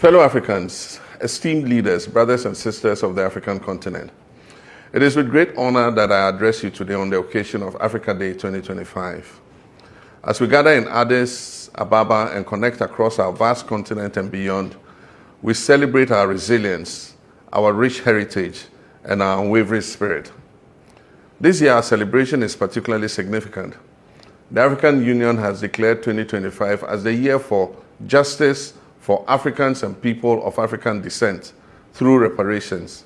Fellow Africans, esteemed leaders, brothers and sisters of the African continent, it is with great honor that I address you today on the occasion of Africa Day 2025. As we gather in Addis Ababa and connect across our vast continent and beyond, we celebrate our resilience, our rich heritage, and our unwavering spirit. This year, our celebration is particularly significant. The African Union has declared 2025 as the year for justice for Africans and people of African descent through reparations.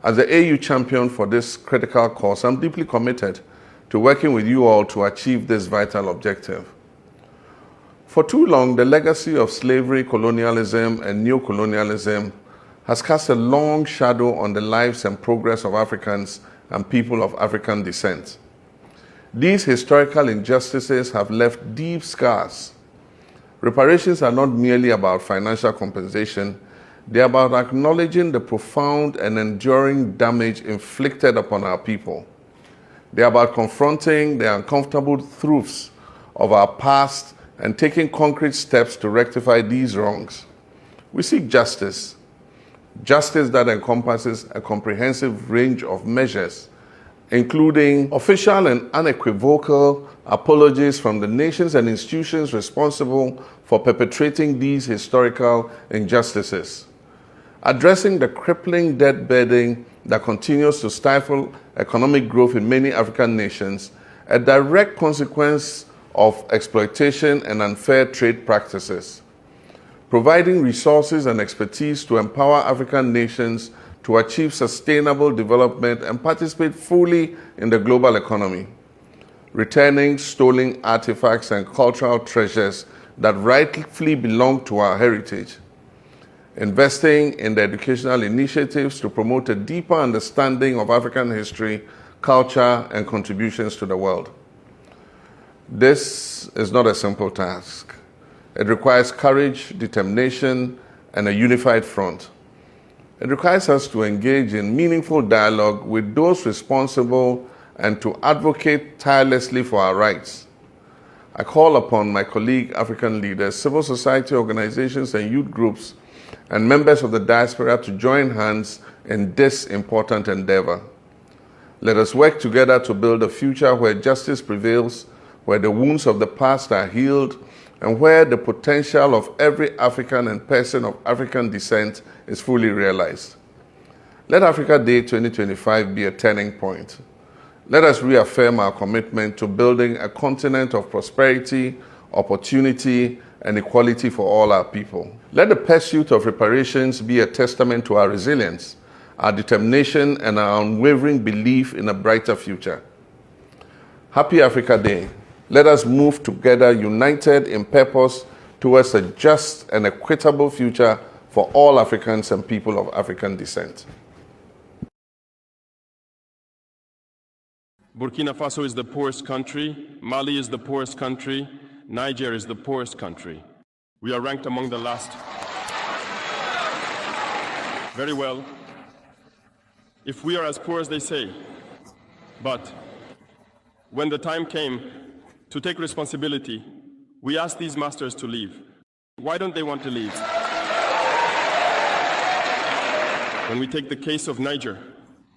As the AU champion for this critical cause, I'm deeply committed to working with you all to achieve this vital objective. For too long, the legacy of slavery, colonialism, and neo-colonialism has cast a long shadow on the lives and progress of Africans and people of African descent. These historical injustices have left deep scars. Reparations are not merely about financial compensation, they are about acknowledging the profound and enduring damage inflicted upon our people. They are about confronting the uncomfortable truths of our past and taking concrete steps to rectify these wrongs. We seek justice, justice that encompasses a comprehensive range of measures, including official and unequivocal apologies from the nations and institutions responsible for perpetrating these historical injustices, addressing the crippling debt burden that continues to stifle economic growth in many African nations, a direct consequence of exploitation and unfair trade practices, providing resources and expertise to empower African nations to achieve sustainable development and participate fully in the global economy, returning stolen artifacts and cultural treasures that rightfully belong to our heritage, investing in the educational initiatives to promote a deeper understanding of African history, culture, and contributions to the world. This is not a simple task. It requires courage, determination, and a unified front. It requires us to engage in meaningful dialogue with those responsible and to advocate tirelessly for our rights. I call upon my colleague African leaders, civil society organizations and youth groups, and members of the diaspora to join hands in this important endeavor. Let us work together to build a future where justice prevails, where the wounds of the past are healed, and where the potential of every African and person of African descent is fully realized. Let Africa Day 2025 be a turning point. Let us reaffirm our commitment to building a continent of prosperity, opportunity, and equality for all our people. Let the pursuit of reparations be a testament to our resilience, our determination, and our unwavering belief in a brighter future. Happy Africa Day. Let us move together, united in purpose, towards a just and equitable future for all Africans and people of African descent. Burkina Faso is the poorest country, Mali is the poorest country, Niger is the poorest country. We are ranked among the last. Very well, if we are as poor as they say, but when the time came to take responsibility, we asked these masters to leave. Why don't they want to leave? When we take the case of Niger,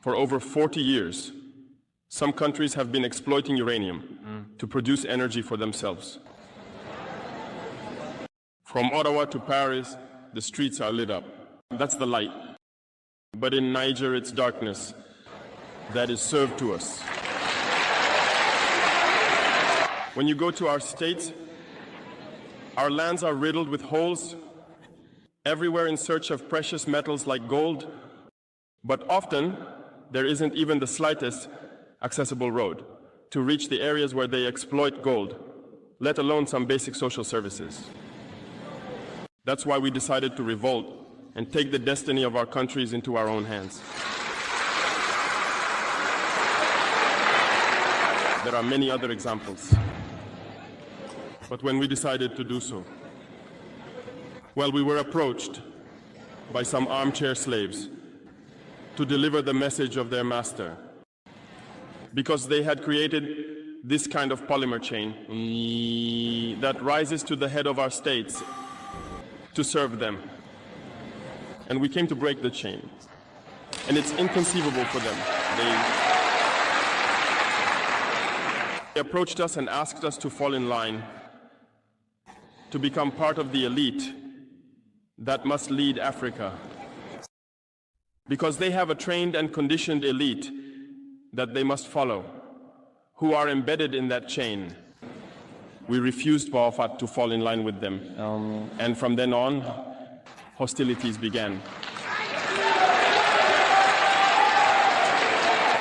for over 40 years, some countries have been exploiting uranium to produce energy for themselves. From Ottawa to Paris, the streets are lit up. That's the light. But in Niger, it's darkness that is served to us. When you go to our states, our lands are riddled with holes, everywhere in search of precious metals like gold, but often there isn't even the slightest accessible road to reach the areas where they exploit gold, let alone some basic social services. That's why we decided to revolt and take the destiny of our countries into our own hands. There are many other examples. But when we decided to do so, well, we were approached by some armchair slaves to deliver the message of their master, because they had created this kind of polymer chain that rises to the head of our states to serve them. And we came to break the chain. And it's inconceivable for them. They approached us and asked us to fall in line, to become part of the elite that must lead Africa. Because they have a trained and conditioned elite that they must follow, who are embedded in that chain. We refused to fall in line with them. And from then on, hostilities began.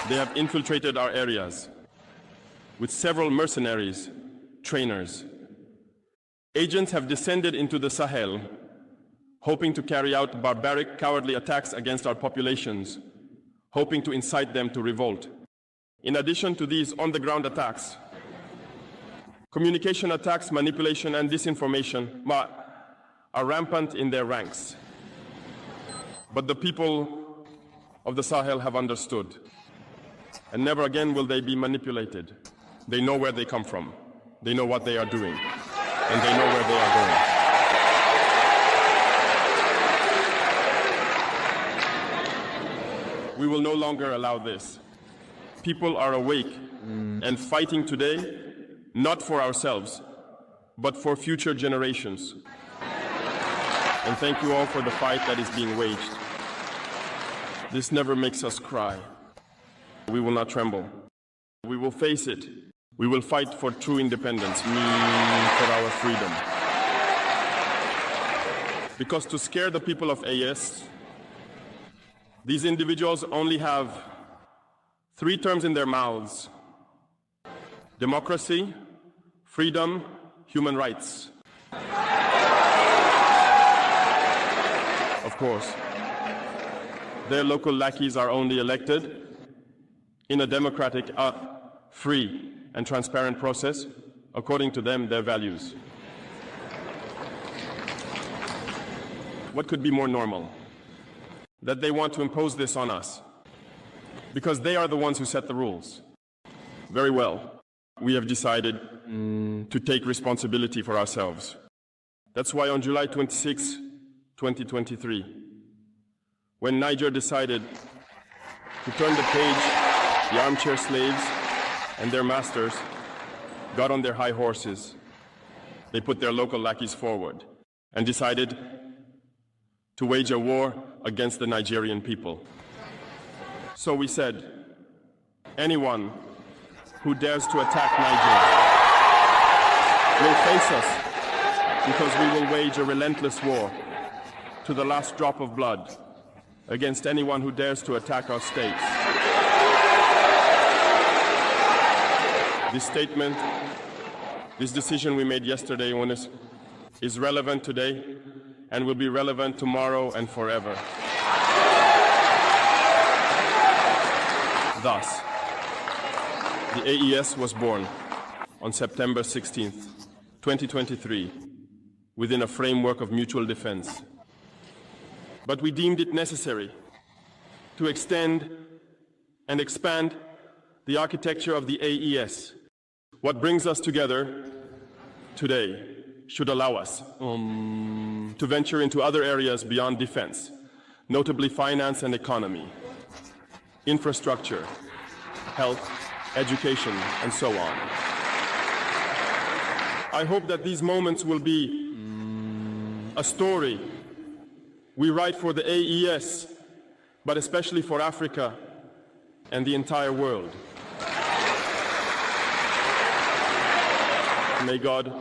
They have infiltrated our areas with several mercenaries, trainers. Agents have descended into the Sahel, hoping to carry out barbaric, cowardly attacks against our populations, hoping to incite them to revolt. In addition to these on-the-ground attacks, communication attacks, manipulation, and disinformation are rampant in their ranks. But the people of the Sahel have understood, and never again will they be manipulated. They know where they come from, they know what they are doing, and they know where they are going. We will no longer allow this. People are awake and fighting today, not for ourselves, but for future generations. And thank you all for the fight that is being waged. This never makes us cry. We will not tremble. We will face it. We will fight for true independence, for our freedom. Because to scare the people of AS, these individuals only have 3 terms in their mouths: democracy, freedom, human rights. Of course, their local lackeys are only elected in a democratic, free, and transparent process, according to them, their values. What could be more normal? That they want to impose this on us, because they are the ones who set the rules. Very well, we have decided to take responsibility for ourselves. That's why on July 26, 2023, when Niger decided to turn the page, the armchair slaves and their masters got on their high horses. They put their local lackeys forward and decided to wage a war against the Nigerian people. So we said, anyone who dares to attack Niger will face us, because we will wage a relentless war to the last drop of blood against anyone who dares to attack our states. This statement, this decision we made yesterday is relevant today and will be relevant tomorrow and forever. Thus, the AES was born on September 16th, 2023, within a framework of mutual defense. But we deemed it necessary to extend and expand the architecture of the AES. What brings us together today should allow us to venture into other areas beyond defense, notably finance and economy, infrastructure, health, education, and so on. I hope that these moments will be a story we write for the AES, but especially for Africa and the entire world. May God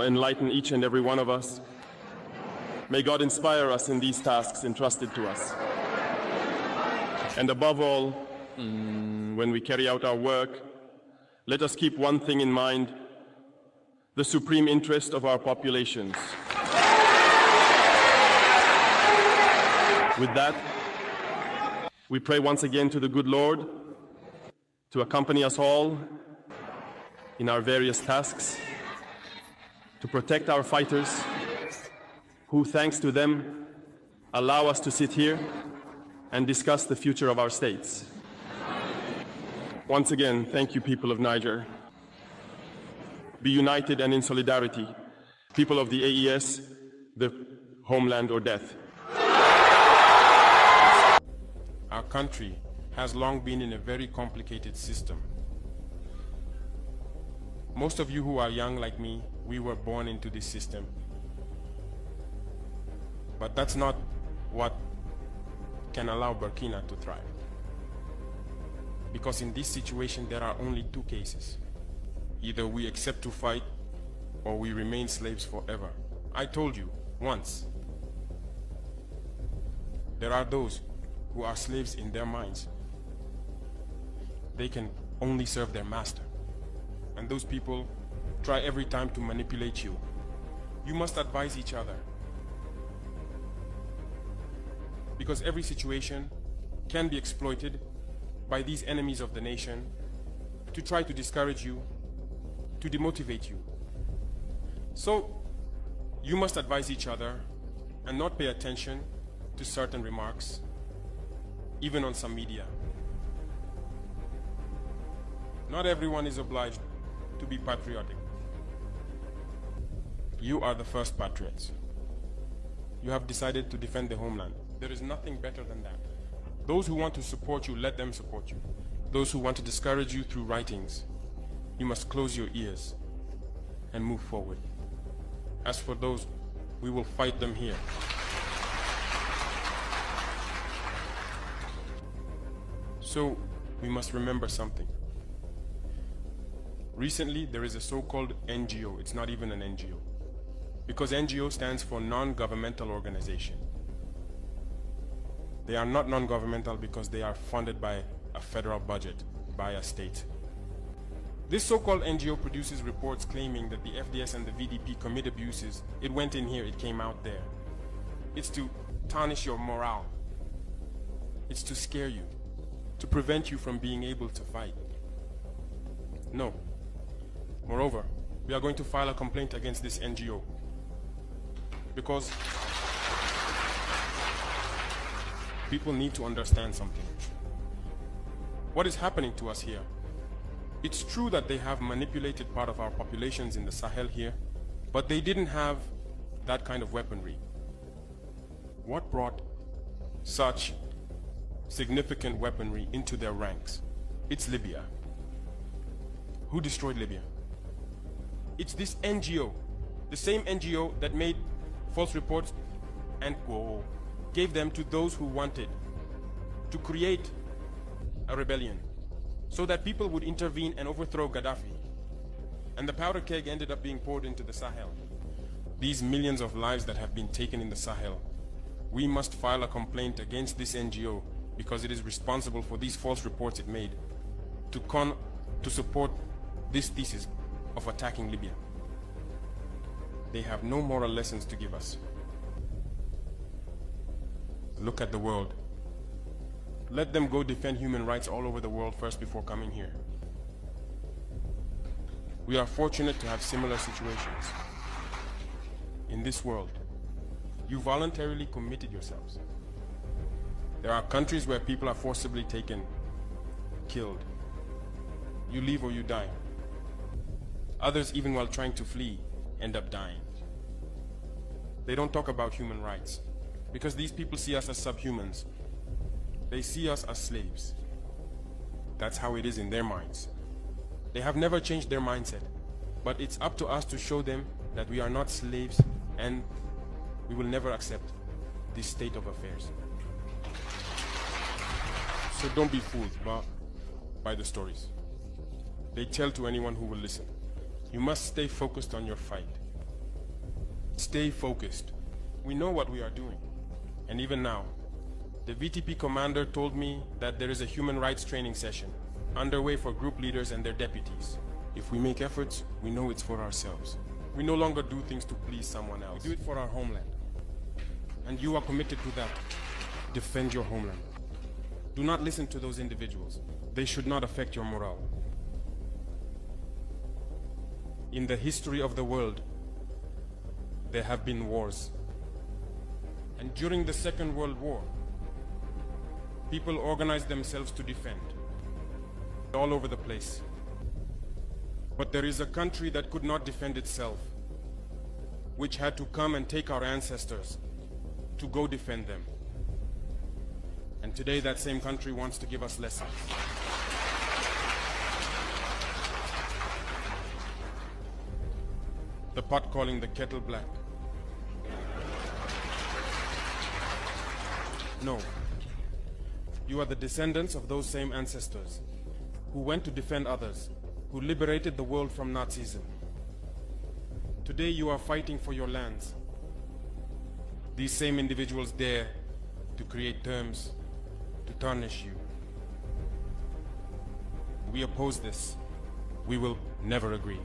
enlighten each and every one of us. May God inspire us in these tasks entrusted to us. And above all, when we carry out our work, let us keep one thing in mind: the supreme interest of our populations. With that, we pray once again to the good Lord to accompany us all in our various tasks, to protect our fighters, who, thanks to them, allow us to sit here and discuss the future of our states. Once again, thank you, people of Niger. Be united and in solidarity. People of the AES, the homeland or death. Our country has long been in a very complicated system. Most of you who are young like me, we were born into this system. But that's not what can allow Burkina to thrive. Because in this situation, there are only two cases. Either we accept to fight, or we remain slaves forever. I told you once, there are those who are slaves in their minds. They can only serve their master. And those people try every time to manipulate you. You must advise each other. Because every situation can be exploited by these enemies of the nation to try to discourage you, to demotivate you. So, you must advise each other and not pay attention to certain remarks, even on some media. Not everyone is obliged to be patriotic. You are the first patriots. You have decided to defend the homeland. There is nothing better than that. Those who want to support you, let them support you. Those who want to discourage you through writings, you must close your ears and move forward. As for those, we will fight them here. So, we must remember something. Recently, there is a so-called NGO. It's not even an NGO. Because NGO stands for non-governmental organization. They are not non-governmental because they are funded by a federal budget, by a state. This so-called NGO produces reports claiming that the FDS and the VDP commit abuses. It went in here, it came out there. It's to tarnish your morale. It's to scare you, to prevent you from being able to fight. No. Moreover, we are going to file a complaint against this NGO because people need to understand something. What is happening to us here? It's true that they have manipulated part of our populations in the Sahel here, but they didn't have that kind of weaponry. What brought such significant weaponry into their ranks? It's Libya. Who destroyed Libya? It's this NGO, the same NGO that made false reports and gave them to those who wanted to create a rebellion so that people would intervene and overthrow Gaddafi. And the powder keg ended up being poured into the Sahel. These millions of lives that have been taken in the Sahel, we must file a complaint against this NGO because it is responsible for these false reports it made to support this thesis of attacking Libya. They have no moral lessons to give us. Look at the world. Let them go defend human rights all over the world first before coming here. We are fortunate to have similar situations. In this world, you voluntarily committed yourselves. There are countries where people are forcibly taken, killed. You leave or you die. Others, even while trying to flee, end up dying. They don't talk about human rights because these people see us as subhumans. They see us as slaves. That's how it is in their minds. They have never changed their mindset, but it's up to us to show them that we are not slaves and we will never accept this state of affairs. So don't be fooled by the stories. They tell to anyone who will listen. You must stay focused on your fight. Stay focused. We know what we are doing. And even now, the VTP commander told me that there is a human rights training session underway for group leaders and their deputies. If we make efforts, we know it's for ourselves. We no longer do things to please someone else. We do it for our homeland. And you are committed to that. Defend your homeland. Do not listen to those individuals. They should not affect your morale. In the history of the world, there have been wars. And during the Second World War, people organized themselves to defend all over the place. But there is a country that could not defend itself, which had to come and take our ancestors to go defend them. And today that same country wants to give us lessons. The pot calling the kettle black. No. You are the descendants of those same ancestors who went to defend others, who liberated the world from Nazism. Today you are fighting for your lands. These same individuals dare to create terms to tarnish you. We oppose this. We will never agree.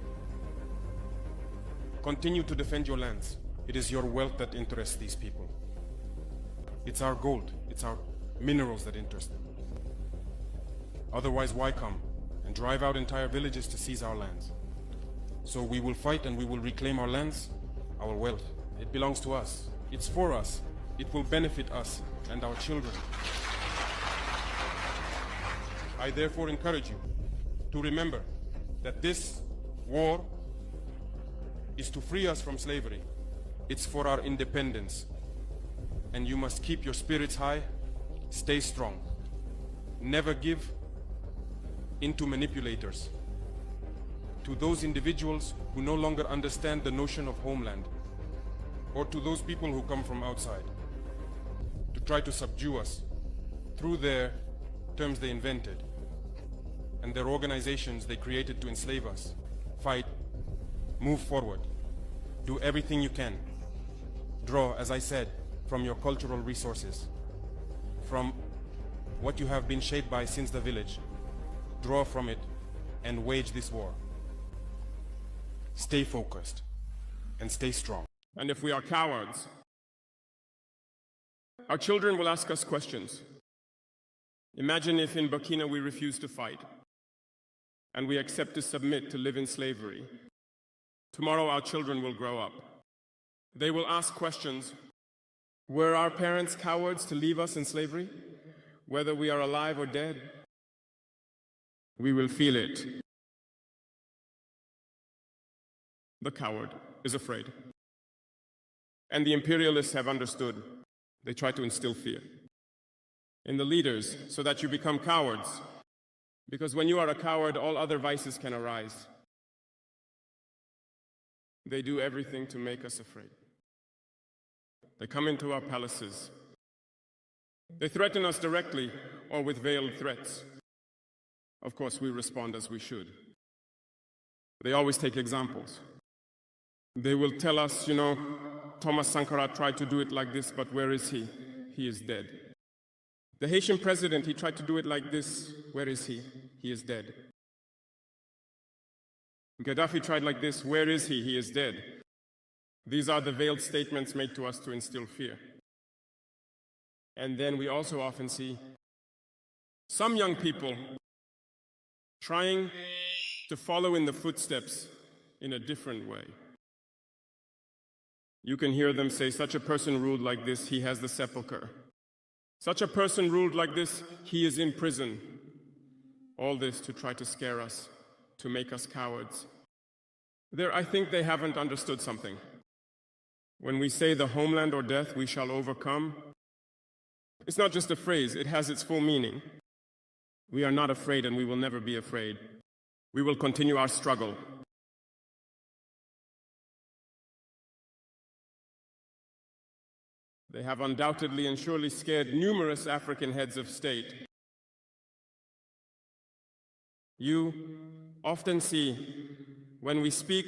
Continue to defend your lands. It is your wealth that interests these people. It's our gold, it's our minerals that interest them. Otherwise, why come and drive out entire villages to seize our lands? So we will fight and we will reclaim our lands, our wealth. It belongs to us. It's for us. It will benefit us and our children. I therefore encourage you to remember that this war is to free us from slavery. It's for our independence. And you must keep your spirits high, stay strong. Never give into manipulators, to those individuals who no longer understand the notion of homeland, or to those people who come from outside, to try to subdue us through their terms they invented and their organizations they created to enslave us. Fight, move forward, do everything you can. Draw, as I said, from your cultural resources, from what you have been shaped by since the village. Draw from it and wage this war. Stay focused and stay strong. And if we are cowards, our children will ask us questions. Imagine if in Burkina we refuse to fight and we accept to submit to live in slavery. Tomorrow our children will grow up. They will ask questions. Were our parents cowards to leave us in slavery? Whether we are alive or dead, we will feel it. The coward is afraid. And the imperialists have understood. They try to instill fear in the leaders so that you become cowards. Because when you are a coward, all other vices can arise. They do everything to make us afraid. They come into our palaces. They threaten us directly or with veiled threats. Of course, we respond as we should. They always take examples. They will tell us, Thomas Sankara tried to do it like this, but where is he? He is dead. The Haitian president, he tried to do it like this. Where is he? He is dead. Gaddafi tried like this. Where is he? He is dead. These are the veiled statements made to us to instill fear. And then we also often see some young people trying to follow in the footsteps in a different way. You can hear them say, such a person ruled like this, he has the sepulchre. Such a person ruled like this, he is in prison. All this to try to scare us, to make us cowards. I think they haven't understood something. When we say the homeland or death, we shall overcome, it's not just a phrase, it has its full meaning. We are not afraid and we will never be afraid. We will continue our struggle. They have undoubtedly and surely scared numerous African heads of state. You often see when we speak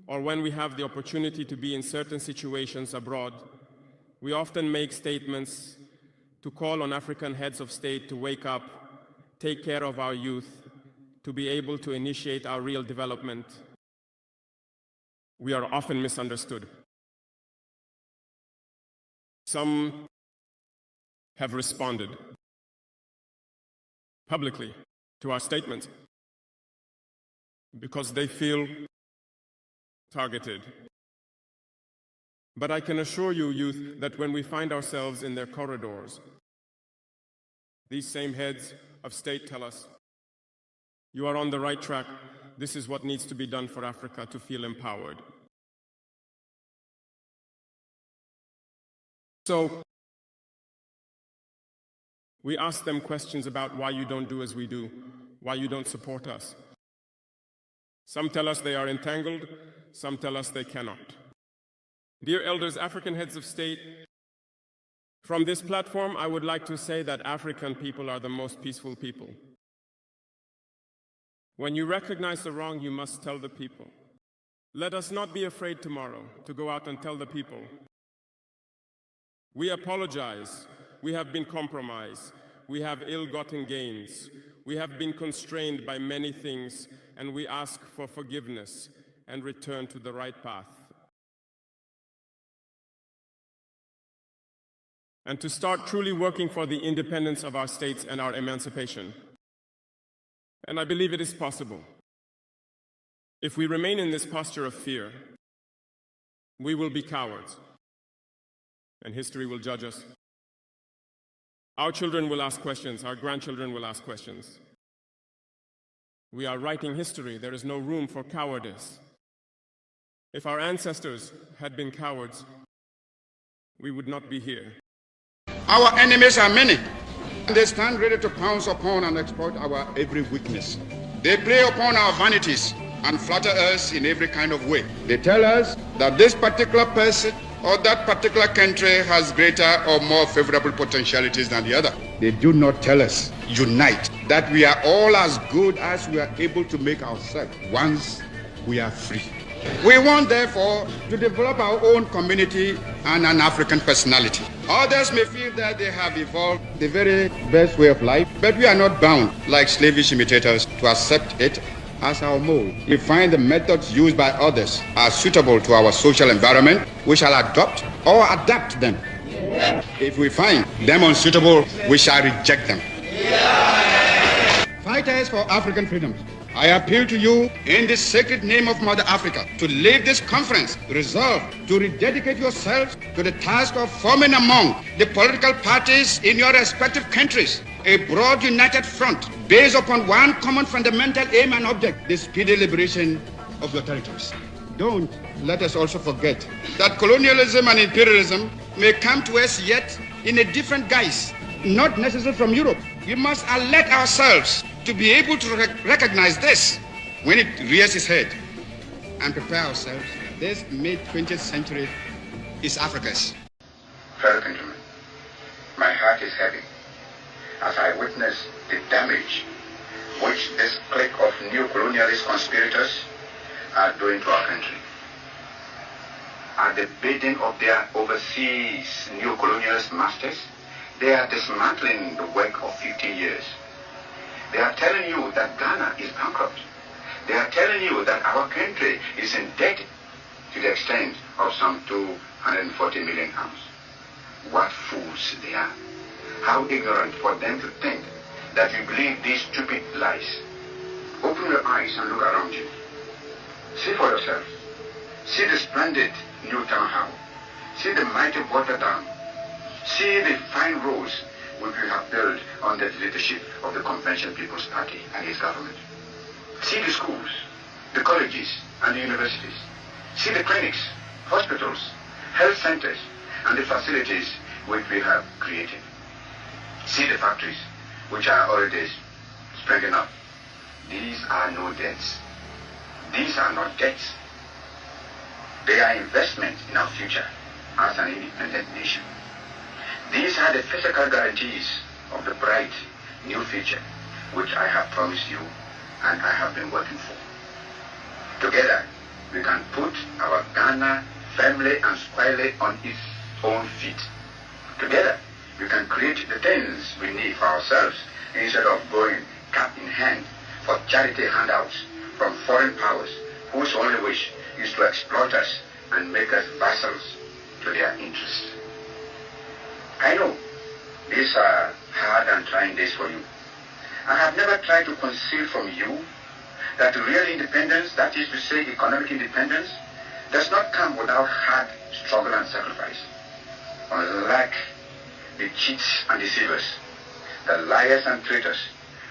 or when we have the opportunity to be in certain situations abroad, we often make statements to call on African heads of state to wake up, take care of our youth, to be able to initiate our real development. We are often misunderstood. Some have responded publicly to our statements because they feel targeted. But I can assure you, youth, that when we find ourselves in their corridors, these same heads of state tell us, you are on the right track. This is what needs to be done for Africa to feel empowered. So, We ask them questions about why you don't do as we do, why you don't support us. Some tell us they are entangled, some tell us they cannot. Dear elders, African heads of state, from this platform, I would like to say that African people are the most peaceful people. When you recognize the wrong, you must tell the people. Let us not be afraid tomorrow to go out and tell the people. We apologize. We have been compromised. We have ill-gotten gains. We have been constrained by many things, and we ask for forgiveness and return to the right path. And to start truly working for the independence of our states and our emancipation. And I believe it is possible. If we remain in this posture of fear, we will be cowards, and history will judge us. Our children will ask questions, our grandchildren will ask questions. We are writing history. There is no room for cowardice. If our ancestors had been cowards, we would not be here. Our enemies are many. They stand ready to pounce upon and exploit our every weakness. They play upon our vanities and flatter us in every kind of way. They tell us that this particular person or that particular country has greater or more favorable potentialities than the other. They do not tell us, unite, that we are all as good as we are able to make ourselves once we are free. We want, therefore, to develop our own community and an African personality. Others may feel that they have evolved the very best way of life, but we are not bound, like slavish imitators, to accept it as our mold. If we find the methods used by others are suitable to our social environment, we shall adopt or adapt them. If we find them unsuitable, we shall reject them. Fighters for African freedoms, I appeal to you in the sacred name of Mother Africa to leave this conference resolved to rededicate yourselves to the task of forming among the political parties in your respective countries a broad united front based upon one common fundamental aim and object, the speedy liberation of your territories. Don't let us also forget that colonialism and imperialism may come to us yet in a different guise, not necessarily from Europe. We must alert ourselves to be able to recognize this when it rears its head and prepare ourselves. This mid-20th century is Africa's. Fellow countrymen, my heart is heavy as I witness the damage which this clique of neo-colonialist conspirators are doing to our country. At the bidding of their overseas neo-colonialist masters, they are dismantling the work of 50 years. They are telling you that Ghana is bankrupt. They are telling you that our country is indebted to the extent of some 240 million pounds. What fools they are. How ignorant for them to think that you believe these stupid lies. Open your eyes and look around you. See for yourself. See the splendid new town hall. See the mighty water dam. See the fine roads which we have built under the leadership of the Convention People's Party and its government. See the schools, the colleges, and the universities. See the clinics, hospitals, health centers, and the facilities which we have created. See the factories which are already springing up. These are no debts. These are not debts. They are investments in our future as an independent nation. These are the physical guarantees of the bright new future which I have promised you and I have been working for. Together, we can put our Ghana firmly and squarely on its own feet. Together, we can create the things we need for ourselves instead of going cap in hand for charity handouts from foreign powers whose only wish is to exploit us and make us vassals to their interests. I know these are hard and trying days for you. I have never tried to conceal from you that real independence, that is to say economic independence, does not come without hard struggle and sacrifice. Unlike the cheats and deceivers, the liars and traitors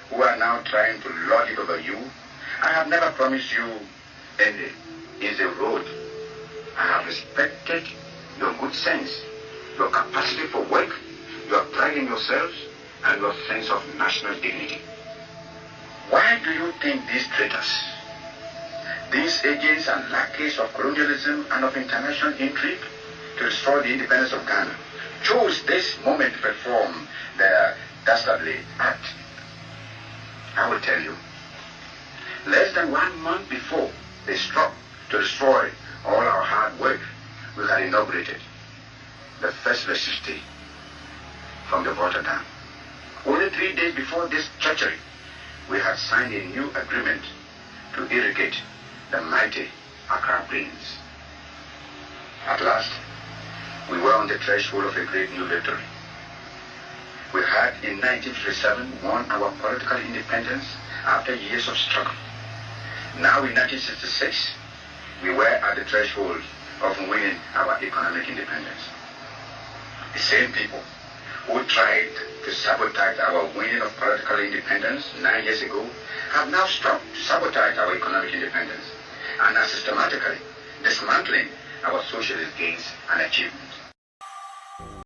who are now trying to lord it over you, I have never promised you any easy road. I have respected your good sense, your capacity for work, your pride in yourselves, and your sense of national dignity. Why do you think these traitors, these agents and lackeys of colonialism and of international intrigue to destroy the independence of Ghana, chose this moment to perform their dastardly act? I will tell you. Less than 1 month before they struck to destroy all our hard work, we had inaugurated the first electricity from the water dam. Only 3 days before this treachery, we had signed a new agreement to irrigate the mighty Accra Plains. At last, we were on the threshold of a great new victory. We had in 1957 won our political independence after years of struggle. Now in 1966, we were at the threshold of winning our economic independence. The same people who tried to sabotage our winning of political independence 9 years ago have now struck to sabotage our economic independence and are systematically dismantling our socialist gains and achievements.